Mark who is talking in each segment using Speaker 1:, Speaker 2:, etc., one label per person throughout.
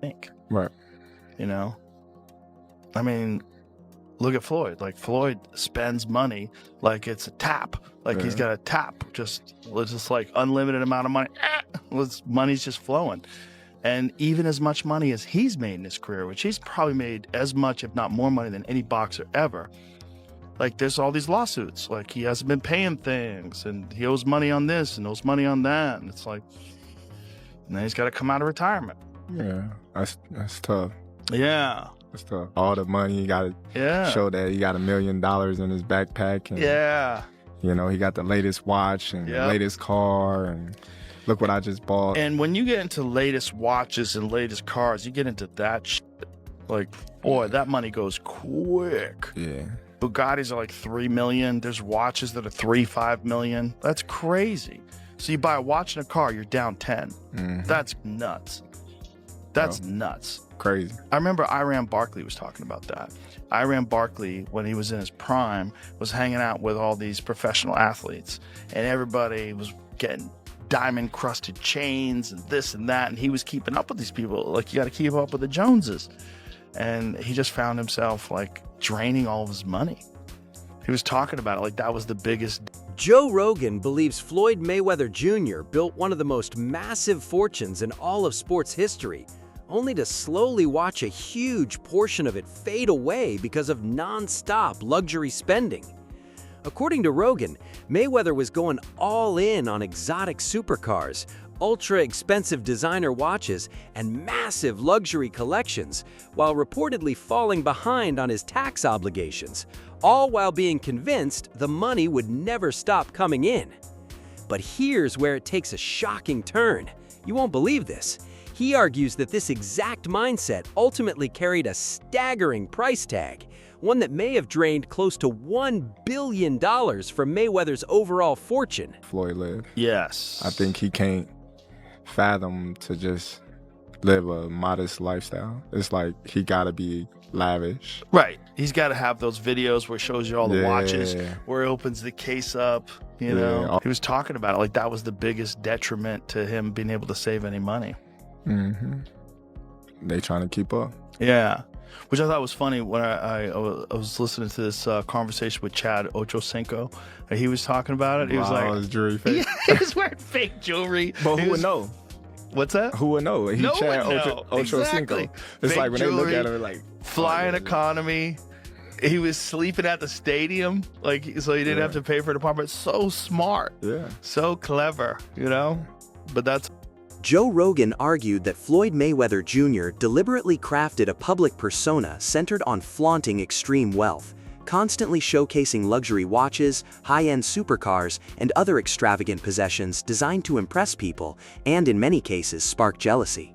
Speaker 1: think.
Speaker 2: Right.
Speaker 1: You know? I mean, look at Floyd. Like, Floyd spends money like it's a tap. Like, he's got a tap, just like unlimited amount of money. Money's just flowing. And even as much money as he's made in his career, which he's probably made as much, if not more money than any boxer ever, like, there's all these lawsuits. Like, he hasn't been paying things, and he owes money on this and owes money on that. And it's like, and then he's got to come out of retirement.
Speaker 2: Yeah, that's tough.
Speaker 1: Yeah.
Speaker 2: That's tough. All the money, you got to show that he got $1 million in his backpack. And, you know, he got the latest watch and the latest car, and look what I just bought.
Speaker 1: And when you get into latest watches and latest cars, you get into that shit. Like, boy, that money goes quick.
Speaker 2: Yeah.
Speaker 1: Bugattis are like $3 million. There's watches that are $3-5 million. That's crazy. So you buy a watch and a car, you're down 10.
Speaker 2: Mm-hmm.
Speaker 1: That's nuts. That's nuts.
Speaker 2: Crazy.
Speaker 1: I remember Iran Barkley was talking about that. Iran Barkley, when he was in his prime, was hanging out with all these professional athletes, and everybody was getting diamond-crusted chains and this and that, and he was keeping up with these people. Like, you got to keep up with the Joneses. And he just found himself, like, draining all of his money. He was talking about it like that was the biggest.
Speaker 3: Joe Rogan believes Floyd Mayweather Jr. built one of the most massive fortunes in all of sports history, only to slowly watch a huge portion of it fade away because of non-stop luxury spending. According to Rogan, Mayweather was going all in on exotic supercars, ultra-expensive designer watches, and massive luxury collections, while reportedly falling behind on his tax obligations, all while being convinced the money would never stop coming in. But here's where it takes a shocking turn. You won't believe this. He argues that this exact mindset ultimately carried a staggering price tag, one that may have drained close to $1 billion from Mayweather's overall fortune.
Speaker 2: Floyd lived.
Speaker 1: Yes.
Speaker 2: I think he can't fathom to just live a modest lifestyle. It's like he gotta be lavish.
Speaker 1: Right. He's got to have those videos where he shows you all the watches, where he opens the case up, you know. He was talking about it like that was the biggest detriment to him being able to save any money.
Speaker 2: Mm-hmm. They trying to keep up.
Speaker 1: Yeah. Which I thought was funny when I was listening to this conversation with Chad Ochocinco. He was talking about it. He was like,
Speaker 2: his jewelry fake.
Speaker 1: He was wearing fake jewelry.
Speaker 2: But who would know?
Speaker 1: What's that?
Speaker 2: Who would know? He
Speaker 1: no
Speaker 2: Chad
Speaker 1: one know.
Speaker 2: Ochocinco.
Speaker 1: Exactly.
Speaker 2: It's
Speaker 1: fake
Speaker 2: like when
Speaker 1: jewelry,
Speaker 2: they look at him, like
Speaker 1: flying economy. He was sleeping at the stadium, like, so he didn't have to pay for an apartment. So smart.
Speaker 2: Yeah.
Speaker 1: So clever, you know? But that's.
Speaker 3: Joe Rogan argued that Floyd Mayweather Jr. deliberately crafted a public persona centered on flaunting extreme wealth, constantly showcasing luxury watches, high-end supercars, and other extravagant possessions designed to impress people and, in many cases, spark jealousy.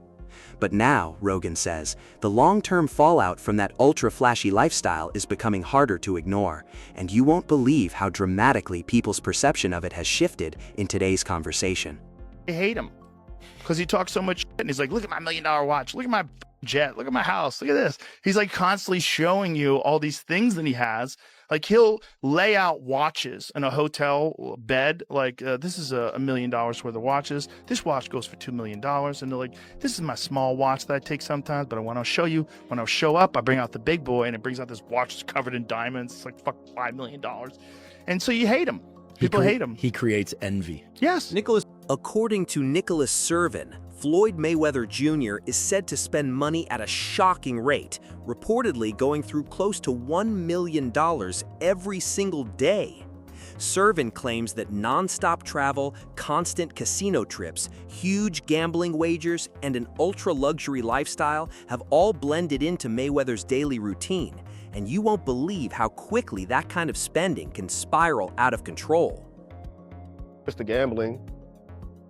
Speaker 3: But now, Rogan says, the long-term fallout from that ultra-flashy lifestyle is becoming harder to ignore, and you won't believe how dramatically people's perception of it has shifted in today's conversation.
Speaker 1: I hate him because he talks so much shit, and he's like, look at my $1 million watch, look at my jet, look at my house, look at this. He's like constantly showing you all these things that he has. Like, he'll lay out watches in a hotel bed, like, this is $1 million worth of watches. This watch goes for $2 million. And they're like, this is my small watch that I take sometimes, but when I'll show you, when I'll show up, I bring out the big boy, and it brings out this watch that's covered in diamonds. It's like, fuck, $5 million. And so you hate him. People hate him.
Speaker 4: He creates envy.
Speaker 1: Yes.
Speaker 3: According to Nicholas Servin, Floyd Mayweather Jr. is said to spend money at a shocking rate, reportedly going through close to $1 million every single day. Servin claims that non-stop travel, constant casino trips, huge gambling wagers, and an ultra-luxury lifestyle have all blended into Mayweather's daily routine, and you won't believe how quickly that kind of spending can spiral out of control.
Speaker 5: It's the gambling,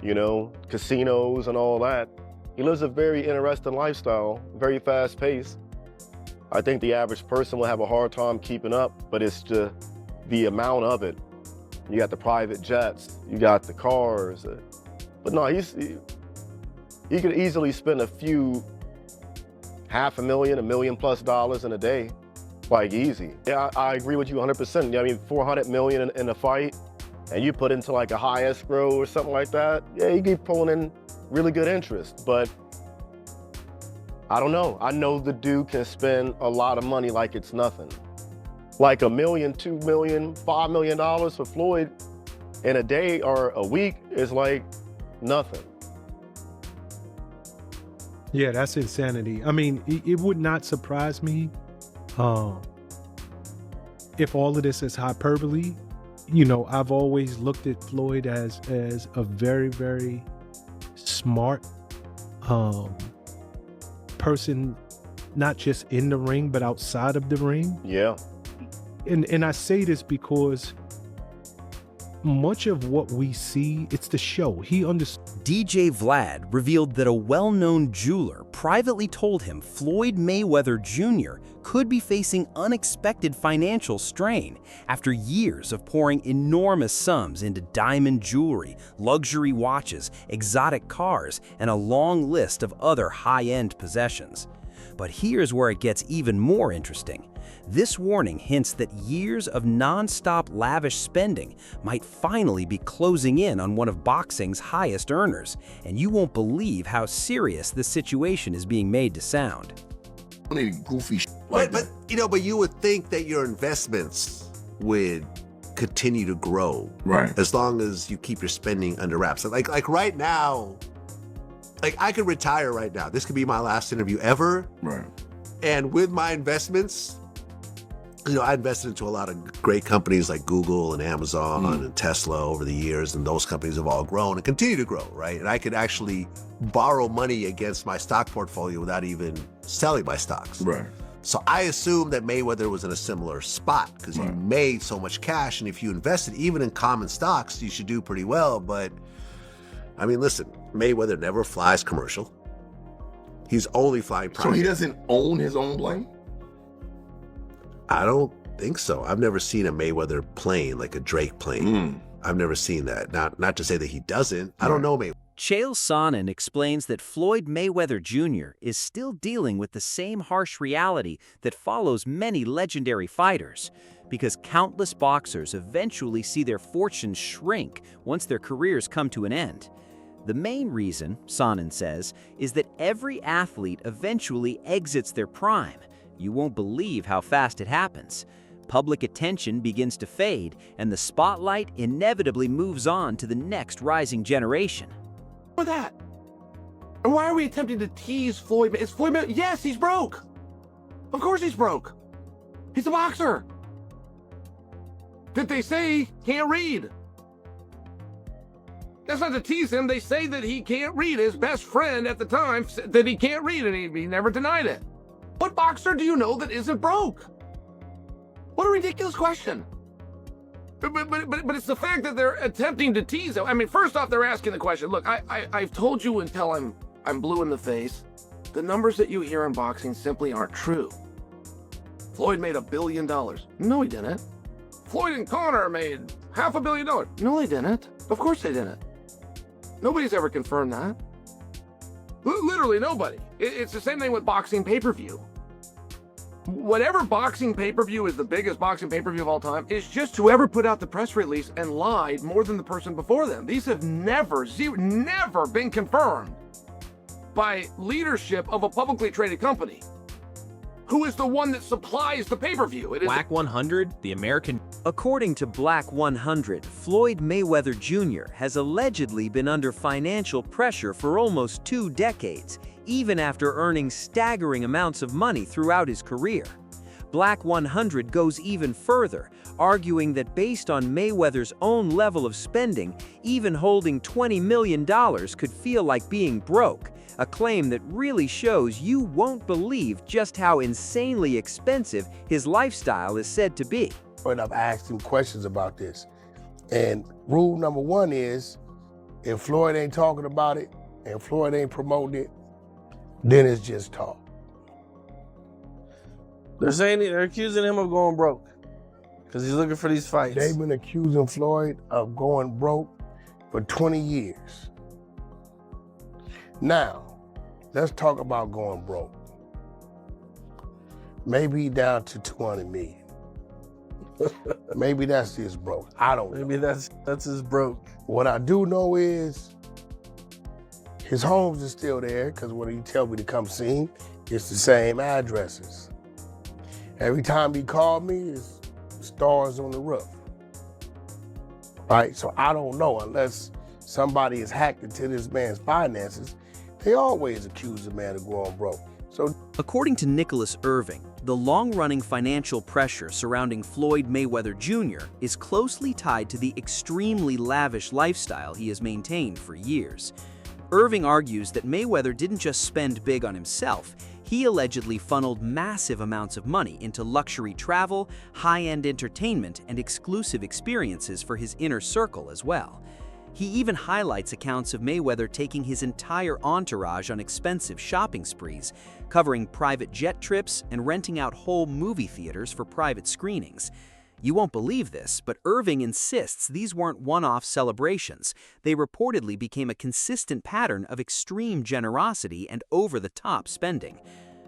Speaker 5: you know, casinos and all that. He lives a very interesting lifestyle, very fast paced. I think the average person will have a hard time keeping up, but it's the amount of it. You got the private jets, you got the cars. But no, he could easily spend a few $500,000, $1 million+ in a day, like easy. Yeah, I agree with you 100%. I mean, $400 million in a fight, and you put into like a high escrow or something like that, yeah, you keep pulling in really good interest. But I don't know. I know the dude can spend a lot of money like it's nothing. Like $1 million, $2 million, $5 million for Floyd in a day or a week is like nothing.
Speaker 4: Yeah, that's insanity. I mean, it would not surprise me if all of this is hyperbole. You know, I've always looked at Floyd as a very, very smart person, not just in the ring, but outside of the ring.
Speaker 5: Yeah.
Speaker 4: And I say this because much of what we see, it's the show. He understood.
Speaker 3: DJ Vlad revealed that a well-known jeweler privately told him Floyd Mayweather Jr. could be facing unexpected financial strain after years of pouring enormous sums into diamond jewelry, luxury watches, exotic cars, and a long list of other high-end possessions. But here's where it gets even more interesting. This warning hints that years of non-stop lavish spending might finally be closing in on one of boxing's highest earners, and you won't believe how serious this situation is being made to sound.
Speaker 6: Goofy but you would think that your investments would continue to grow,
Speaker 7: right?
Speaker 6: As long as you keep your spending under wraps. Like right now, like I could retire right now. This could be my last interview ever,
Speaker 7: right?
Speaker 6: And with my investments, I invested into a lot of great companies like Google and Amazon and Tesla over the years, and those companies have all grown and continue to grow, right? And I could actually borrow money against my stock portfolio without even selling my stocks.
Speaker 7: Right.
Speaker 6: So I assumed that Mayweather was in a similar spot because he made so much cash, and if you invested even in common stocks, you should do pretty well. But I mean, listen, Mayweather never flies commercial. He's only flying private.
Speaker 7: So he doesn't own his own plane?
Speaker 6: I don't think so. I've never seen a Mayweather plane, like a Drake plane. I've never seen that. Not to say that he doesn't. I don't know Mayweather.
Speaker 3: Chael Sonnen explains that Floyd Mayweather Jr. is still dealing with the same harsh reality that follows many legendary fighters, because countless boxers eventually see their fortunes shrink once their careers come to an end. The main reason, Sonnen says, is that every athlete eventually exits their prime. You won't believe how fast it happens. Public attention begins to fade, and the spotlight inevitably moves on to the next rising generation.
Speaker 8: With that? And why are we attempting to tease Floyd? Is Floyd? Yes, he's broke. Of course he's broke. He's a boxer. Did they say he can't read? That's not to tease him. They say that he can't read. His best friend at the time said that he can't read, and he never denied it. What boxer do you know that isn't broke? What a ridiculous question. But it's the fact that they're attempting to tease him. I mean, first off, they're asking the question. Look, I've told you until I'm blue in the face. The numbers that you hear in boxing simply aren't true. Floyd made $1 billion. No, he didn't. Floyd and Conor made $500 million. No, they didn't. Of course they didn't. Nobody's ever confirmed that. Literally nobody. It's the same thing with boxing pay-per-view. Whatever boxing pay-per-view is the biggest boxing pay-per-view of all time, is just whoever put out the press release and lied more than the person before them. These have never been confirmed by leadership of a publicly traded company. Who is the one that supplies the pay-per-view? It is
Speaker 9: Black 100, the American.
Speaker 3: According to Black 100, Floyd Mayweather Jr. has allegedly been under financial pressure for almost 2 decades, even after earning staggering amounts of money throughout his career. Black 100 goes even further, arguing that based on Mayweather's own level of spending, even holding $20 million could feel like being broke, a claim that really shows you won't believe just how insanely expensive his lifestyle is said to be.
Speaker 10: And I've asked him questions about this. And rule number 1 is, if Floyd ain't talking about it and Floyd ain't promoting it, then it's just talk.
Speaker 11: They're accusing him of going broke because he's looking for these fights.
Speaker 10: They've been accusing Floyd of going broke for 20 years. Now, let's talk about going broke. Maybe down to 200 million. Maybe that's his broke. I don't know.
Speaker 11: Maybe that's his broke.
Speaker 10: What I do know is His homes is still there because when he tell me to come see him, it's the same addresses. Every time he called me, it's stars on the roof. Right? So I don't know, unless somebody is hacked into this man's finances, they always accuse a man of going broke. So,
Speaker 3: according to Nicholas Irving, the long-running financial pressure surrounding Floyd Mayweather Jr. is closely tied to the extremely lavish lifestyle he has maintained for years. Irving argues that Mayweather didn't just spend big on himself, he allegedly funneled massive amounts of money into luxury travel, high-end entertainment, and exclusive experiences for his inner circle as well. He even highlights accounts of Mayweather taking his entire entourage on expensive shopping sprees, covering private jet trips and renting out whole movie theaters for private screenings. You won't believe this, but Irving insists these weren't one-off celebrations. They reportedly became a consistent pattern of extreme generosity and over-the-top spending.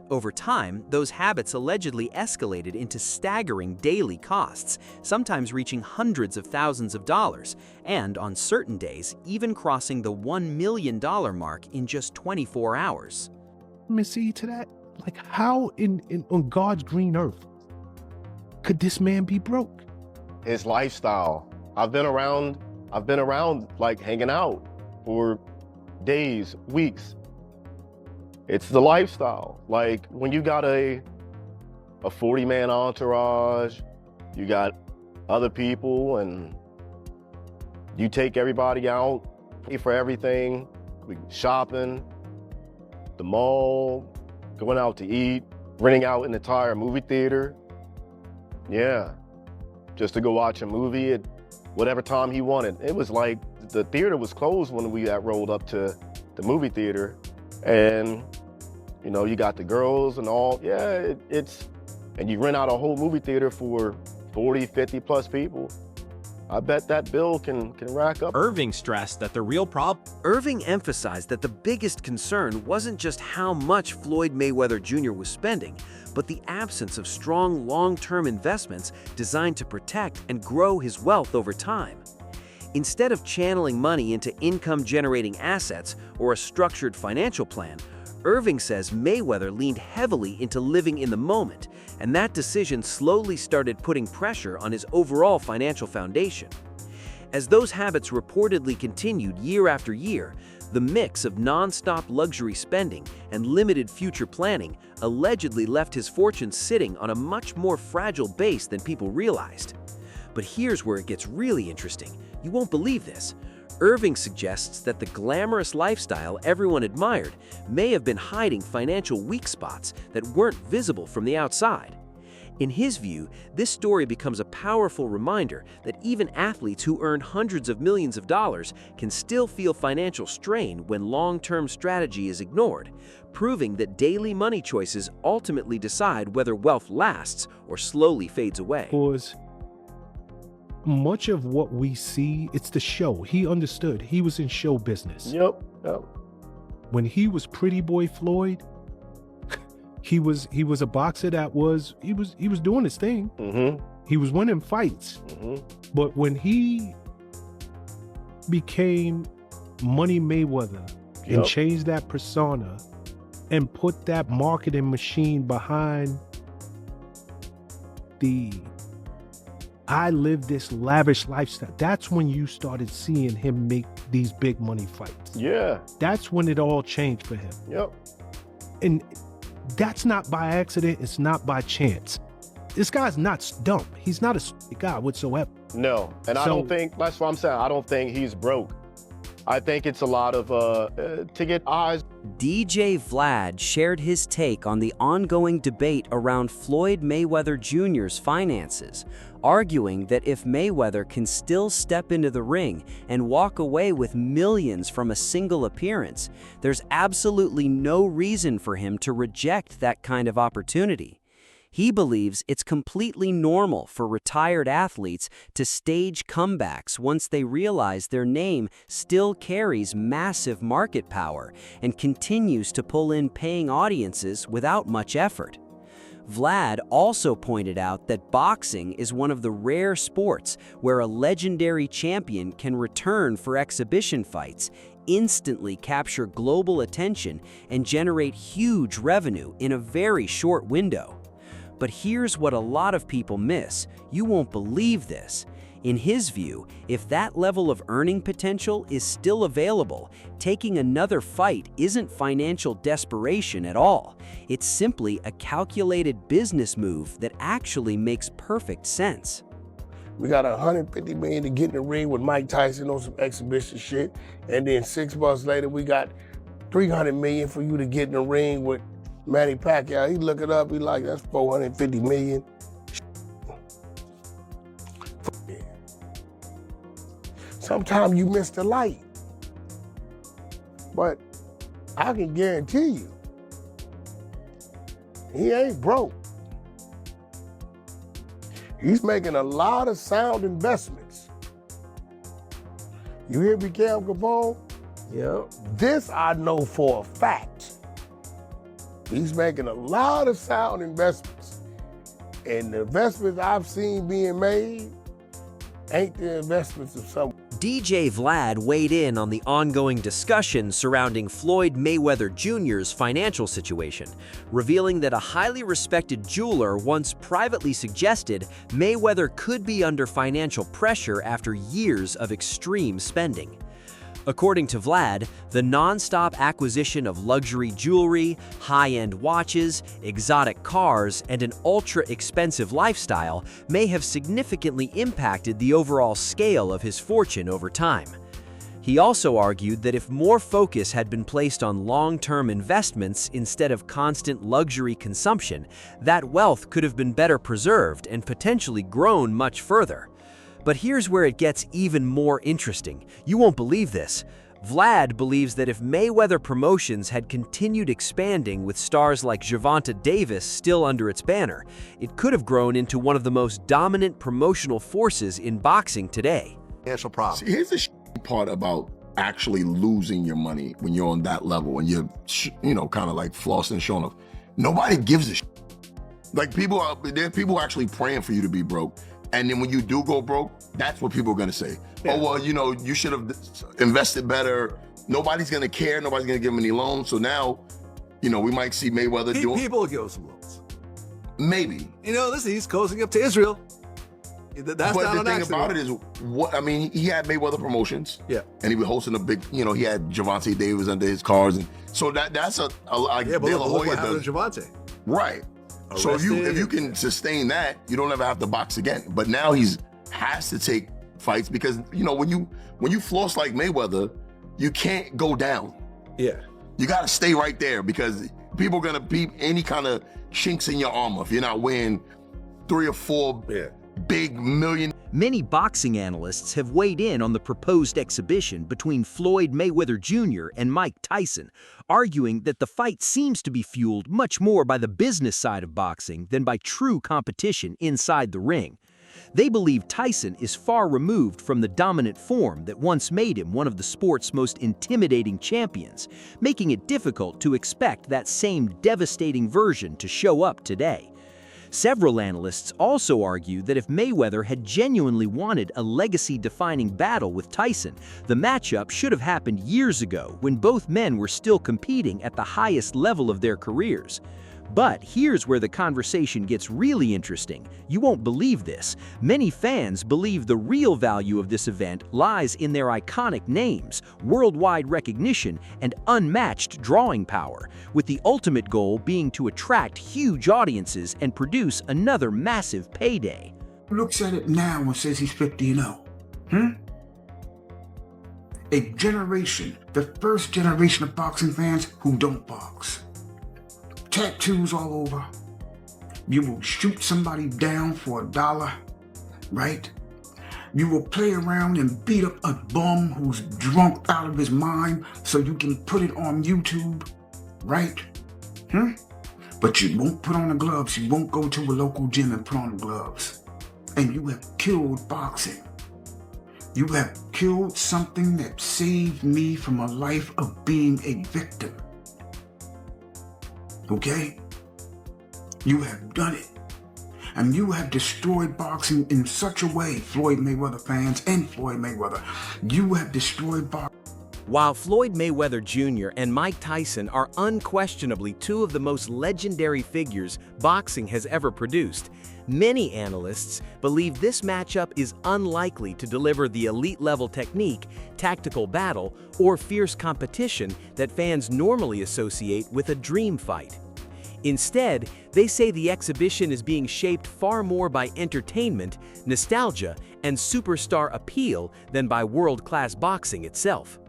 Speaker 3: Over time, those habits allegedly escalated into staggering daily costs, sometimes reaching hundreds of thousands of dollars, and on certain days, even crossing the $1 million mark in just 24 hours.
Speaker 4: Let me see to that. Like, how on God's green earth could this man be broke?
Speaker 5: His lifestyle. I've been around like hanging out for days, weeks. It's the lifestyle. Like when you got a 40-man entourage, you got other people and you take everybody out, pay for everything, shopping, the mall, going out to eat, renting out an entire movie theater. Yeah, just to go watch a movie at whatever time he wanted. It was like the theater was closed when we got rolled up to the movie theater. And, you know, you got the girls and all. Yeah, and you rent out a whole movie theater for 40, 50 plus people. I bet that bill can rack up.
Speaker 9: Irving stressed that the real problem.
Speaker 3: Irving emphasized that the biggest concern wasn't just how much Floyd Mayweather Jr. was spending, but the absence of strong long-term investments designed to protect and grow his wealth over time. Instead of channeling money into income-generating assets or a structured financial plan, Irving says Mayweather leaned heavily into living in the moment, and that decision slowly started putting pressure on his overall financial foundation. As those habits reportedly continued year after year, the mix of non-stop luxury spending and limited future planning allegedly left his fortune sitting on a much more fragile base than people realized. But here's where it gets really interesting. You won't believe this. Irving suggests that the glamorous lifestyle everyone admired may have been hiding financial weak spots that weren't visible from the outside. In his view, this story becomes a powerful reminder that even athletes who earn hundreds of millions of dollars can still feel financial strain when long-term strategy is ignored, proving that daily money choices ultimately decide whether wealth lasts or slowly fades away.
Speaker 4: Because much of what we see, it's the show. He understood. He was in show business.
Speaker 5: Yep.
Speaker 4: When he was Pretty Boy Floyd, he was a boxer that was doing his thing.
Speaker 5: Mm-hmm.
Speaker 4: He was winning fights.
Speaker 5: Mm-hmm.
Speaker 4: But when he became Money Mayweather and changed that persona and put that marketing machine behind the I live this lavish lifestyle, that's when you started seeing him make these big money fights.
Speaker 5: Yeah.
Speaker 4: That's when it all changed for him.
Speaker 5: Yep.
Speaker 4: And that's not by accident. It's not by chance. This guy's not dumb. He's not a stupid guy whatsoever.
Speaker 5: No. And I don't think, that's what I'm saying, I don't think he's broke. I think it's a lot of, to get eyes.
Speaker 3: DJ Vlad shared his take on the ongoing debate around Floyd Mayweather Jr.'s finances, arguing that if Mayweather can still step into the ring and walk away with millions from a single appearance, there's absolutely no reason for him to reject that kind of opportunity. He believes it's completely normal for retired athletes to stage comebacks once they realize their name still carries massive market power and continues to pull in paying audiences without much effort. Vlad also pointed out that boxing is one of the rare sports where a legendary champion can return for exhibition fights, instantly capture global attention and generate huge revenue in a very short window. But here's what a lot of people miss. You won't believe this. In his view, if that level of earning potential is still available, taking another fight isn't financial desperation at all. It's simply a calculated business move that actually makes perfect sense.
Speaker 10: We got $150 million to get in the ring with Mike Tyson on some exhibition shit, and then 6 months later we got $300 million for you to get in the ring with Manny Pacquiao. He look it up, he like, that's $450 million. Sometimes you miss the light. But I can guarantee you, he ain't broke. He's making a lot of sound investments. You hear me, Cam Capone?
Speaker 11: Yep.
Speaker 10: This I know for a fact. He's making a lot of sound investments. And the investments I've seen being made ain't the investments of some.
Speaker 3: DJ Vlad weighed in on the ongoing discussion surrounding Floyd Mayweather Jr.'s financial situation, revealing that a highly respected jeweler once privately suggested Mayweather could be under financial pressure after years of extreme spending. According to Vlad, the non-stop acquisition of luxury jewelry, high-end watches, exotic cars, and an ultra-expensive lifestyle may have significantly impacted the overall scale of his fortune over time. He also argued that if more focus had been placed on long-term investments instead of constant luxury consumption, that wealth could have been better preserved and potentially grown much further. But here's where it gets even more interesting. You won't believe this. Vlad believes that if Mayweather Promotions had continued expanding with stars like Gervonta Davis still under its banner, it could have grown into one of the most dominant promotional forces in boxing today.
Speaker 6: Financial problem.
Speaker 7: See, here's the part about actually losing your money when you're on that level and you're, kind of like flossing, showing off. Nobody gives a shit. Like there are people actually praying for you to be broke. And then when you do go broke, that's what people are gonna say. Yeah. Oh, well, you should have invested better. Nobody's gonna care. Nobody's gonna give him any loans. So now, we might see Mayweather doing.
Speaker 6: People will give us some loans.
Speaker 7: Maybe.
Speaker 6: Listen, he's coasting up to Israel. That's
Speaker 7: but
Speaker 6: not
Speaker 7: the
Speaker 6: an
Speaker 7: thing
Speaker 6: accident.
Speaker 7: about it is, he had Mayweather Promotions.
Speaker 6: Yeah.
Speaker 7: And he was hosting a big, he had Gervonta Davis under his cars. And so that's a
Speaker 6: yeah, but look what happened to Gervonta.
Speaker 7: Right. So if you can sustain that, you don't ever have to box again. But now has to take fights because when you floss like Mayweather, you can't go down.
Speaker 6: Yeah.
Speaker 7: You got to stay right there because people are gonna beat any kind of chinks in your armor if you're not winning 3 or 4 big million.
Speaker 12: Many boxing analysts have weighed in on the proposed exhibition between Floyd Mayweather Jr. and Mike Tyson, arguing that the fight seems to be fueled much more by the business side of boxing than by true competition inside the ring. They believe Tyson is far removed from the dominant form that once made him one of the sport's most intimidating champions, making it difficult to expect that same devastating version to show up today. Several analysts also argue that if Mayweather had genuinely wanted a legacy-defining battle with Tyson, the matchup should have happened years ago when both men were still competing at the highest level of their careers. But here's where the conversation gets really interesting. You won't believe this. Many fans believe the real value of this event lies in their iconic names, worldwide recognition, and unmatched drawing power, with the ultimate goal being to attract huge audiences and produce another massive payday.
Speaker 13: Looks at it now and says he's 50-0. A generation, the first generation of boxing fans who don't box. Tattoos all over. You will shoot somebody down for $1, right? You will play around and beat up a bum who's drunk out of his mind so you can put it on YouTube, right? But you won't put on the gloves. You won't go to a local gym and put on the gloves. And you have killed boxing. You have killed something that saved me from a life of being a victim. Okay? You have done it. And you have destroyed boxing in such a way, Floyd Mayweather fans and Floyd Mayweather. You have destroyed boxing.
Speaker 3: While Floyd Mayweather Jr. and Mike Tyson are unquestionably two of the most legendary figures boxing has ever produced, many analysts believe this matchup is unlikely to deliver the elite-level technique, tactical battle, or fierce competition that fans normally associate with a dream fight. Instead, they say the exhibition is being shaped far more by entertainment, nostalgia, and superstar appeal than by world-class boxing itself.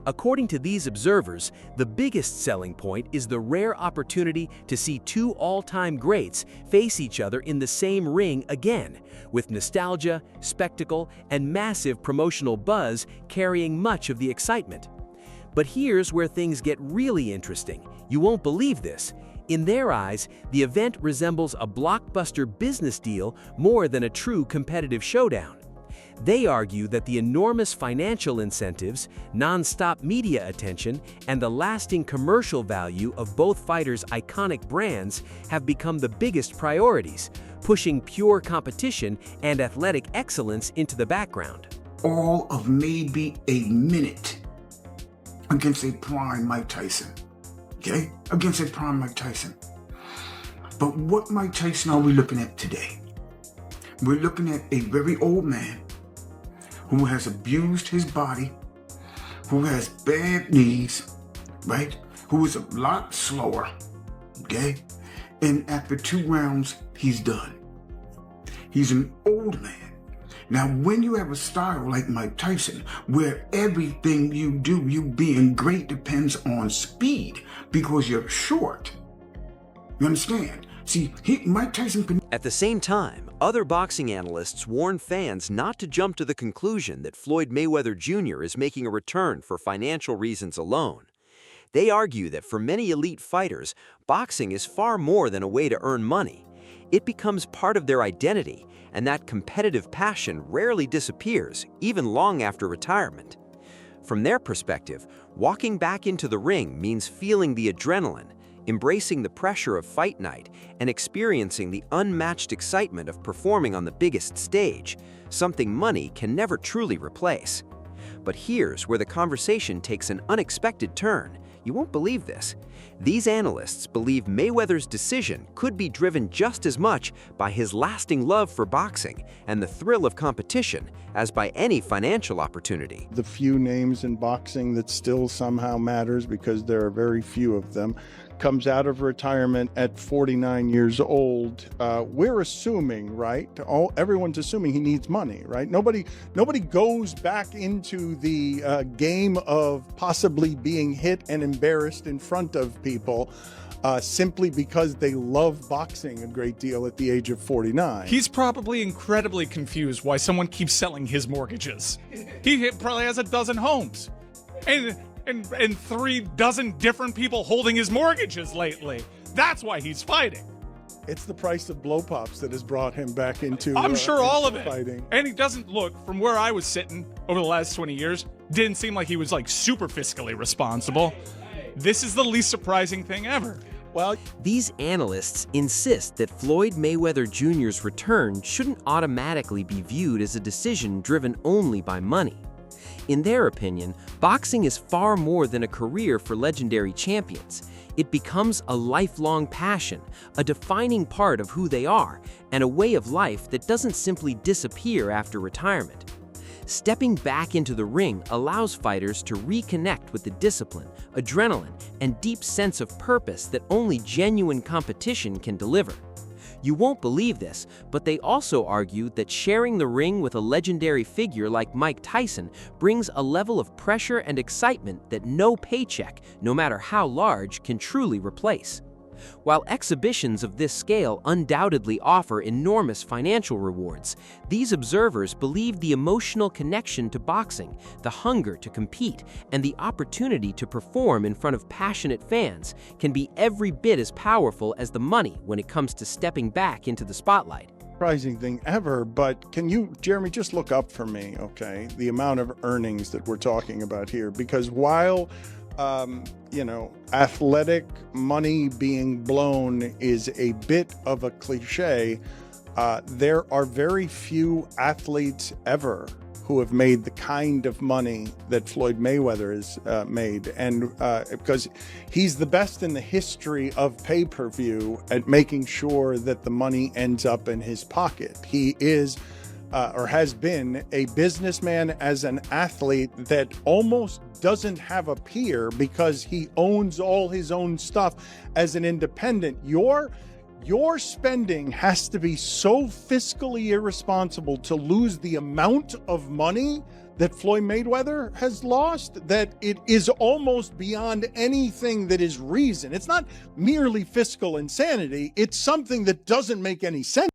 Speaker 3: According to these observers, the biggest selling point is the rare opportunity to see two all-time greats face each other in the same ring again, with nostalgia, spectacle, and massive promotional buzz carrying much of the excitement. But here's where things get really interesting. You won't believe this. In their eyes, the event resembles a blockbuster business deal more than a true competitive showdown. They argue that the enormous financial incentives, non-stop media attention, and the lasting commercial value of both fighters' iconic brands have become the biggest priorities, pushing pure competition and athletic excellence into the background.
Speaker 13: All of maybe a minute against a prime Mike Tyson. Okay? Against a prime Mike Tyson. But what Mike Tyson are we looking at today? We're looking at a very old man who has abused his body, who has bad knees, right? Who is a lot slower, okay? And after 2 rounds, he's done. He's an old man. Now, when you have a style like Mike Tyson, where everything you do, you being great, depends on speed because you're short. You understand? See, Mike Tyson can...
Speaker 3: At the same time, other boxing analysts warn fans not to jump to the conclusion that Floyd Mayweather Jr. is making a return for financial reasons alone. They argue that for many elite fighters, boxing is far more than a way to earn money. It becomes part of their identity, and that competitive passion rarely disappears, even long after retirement. From their perspective, walking back into the ring means feeling the adrenaline, embracing the pressure of fight night, and experiencing the unmatched excitement of performing on the biggest stage, something money can never truly replace. But here's where the conversation takes an unexpected turn. You won't believe this. These analysts believe Mayweather's decision could be driven just as much by his lasting love for boxing and the thrill of competition as by any financial opportunity.
Speaker 14: The few names in boxing that still somehow matters, because there are very few of them, comes out of retirement at 49 years old. We're assuming, right? Everyone's assuming he needs money, right? Nobody goes back into the game of possibly being hit and embarrassed in front of people simply because they love boxing a great deal at the age of 49.
Speaker 15: He's probably incredibly confused why someone keeps selling his mortgages. He probably has a dozen homes. And 3 dozen different people holding his mortgages lately. That's why he's fighting.
Speaker 14: It's the price of blow pops that has brought him back into
Speaker 15: I'm sure all of it.
Speaker 14: Fighting.
Speaker 15: And he doesn't look, from where I was sitting over the last 20 years, didn't seem like he was like super fiscally responsible. This is the least surprising thing ever.
Speaker 3: Well, these analysts insist that Floyd Mayweather Jr.'s return shouldn't automatically be viewed as a decision driven only by money. In their opinion, boxing is far more than a career for legendary champions. It becomes a lifelong passion, a defining part of who they are, and a way of life that doesn't simply disappear after retirement. Stepping back into the ring allows fighters to reconnect with the discipline, adrenaline, and deep sense of purpose that only genuine competition can deliver. You won't believe this, but they also argue that sharing the ring with a legendary figure like Mike Tyson brings a level of pressure and excitement that no paycheck, no matter how large, can truly replace. While exhibitions of this scale undoubtedly offer enormous financial rewards, these observers believe the emotional connection to boxing, the hunger to compete, and the opportunity to perform in front of passionate fans can be every bit as powerful as the money when it comes to stepping back into the spotlight.
Speaker 14: Surprising thing ever, but can you, Jeremy, just look up for me, okay, the amount of earnings that we're talking about here? Because while athletic money being blown is a bit of a cliche, there are very few athletes ever who have made the kind of money that Floyd Mayweather has made. And because he's the best in the history of pay-per-view at making sure that the money ends up in his pocket. He is or has been a businessman as an athlete that almost doesn't have a peer because he owns all his own stuff as an independent. Your spending has to be so fiscally irresponsible to lose the amount of money that Floyd Mayweather has lost that it is almost beyond anything that is reason. It's not merely fiscal insanity. It's something that doesn't make any sense.